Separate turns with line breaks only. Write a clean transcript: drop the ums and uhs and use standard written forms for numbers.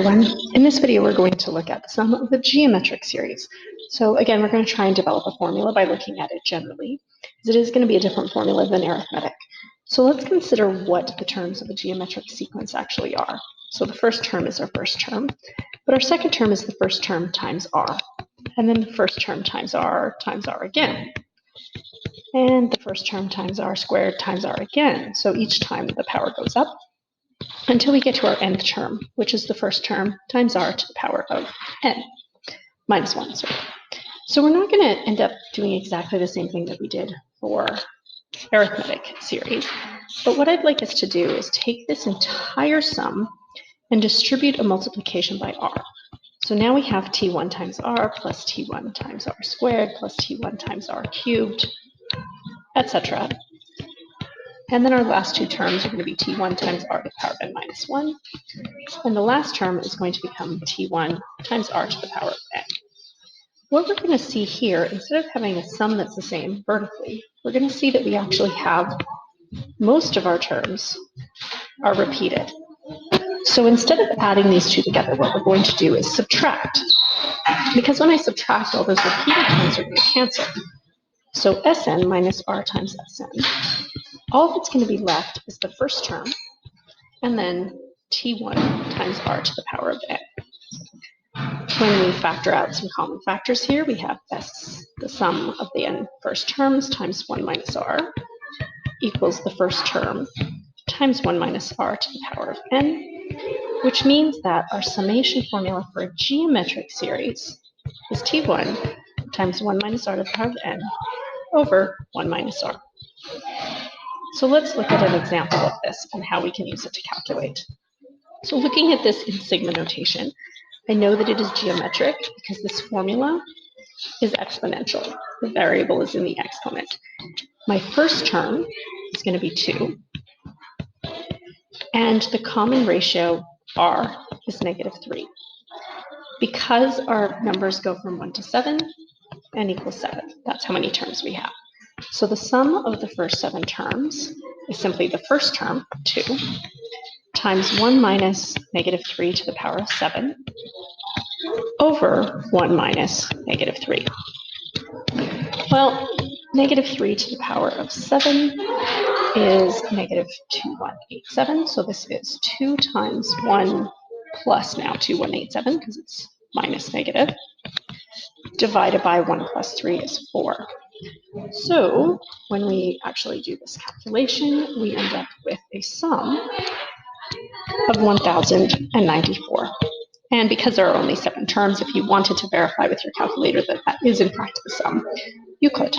In this video, we're going to look at the sum of a geometric series. So again, we're going to try and develop a formula by looking at it generally, as it is going to be a different formula than arithmetic. So let's consider what the terms of a geometric sequence actually are. So the first term is our first term, but our second term is the first term times r, and then the first term times r again, and the first term times r squared times r again. So each time the power goes up, until we get to our nth term, which is the first term times r to the power of n, minus 1. So we're not going to end up doing exactly the same thing that we did for arithmetic series, but what I'd like us to do is take this entire sum and distribute a multiplication by r. So now we have t1 times r plus t1 times r squared plus t1 times r cubed, etc. And then our last two terms are going to be t1 times r to the power of n minus 1. And the last term is going to become t1 times r to the power of n. What we're going to see here, instead of having a sum that's the same vertically, we're going to see that we actually have most of our terms are repeated. So instead of adding these two together, what we're going to do is subtract. Because when I subtract, all those repeated terms are going to cancel. So Sn minus r times Sn. All that's going to be left is the first term, and then t1 times r to the power of n. When we factor out some common factors here, we have S, the sum of the n first terms times 1 minus r equals the first term times 1 minus r to the power of n, which means that our summation formula for a geometric series is t1 times 1 minus r to the power of n over 1 minus r. So let's look at an example of this and how we can use it to calculate. So looking at this in sigma notation, I know that it is geometric because this formula is exponential. The variable is in the exponent. My first term is going to be 2, and the common ratio r is negative 3. Because our numbers go from 1 to 7, n equals 7. That's how many terms we have. So the sum of the first 7 terms is simply the first term, 2, times 1 minus negative 3 to the power of 7 over 1 minus negative 3. Well, negative 3 to the power of 7 is negative 2187. So this is 2 times 1 plus now 2187, because it's minus negative, divided by 1 plus 3 is 4. So when we actually do this calculation, we end up with a sum of 1094. And because there are only 7 terms, if you wanted to verify with your calculator that that is in fact the sum, you could.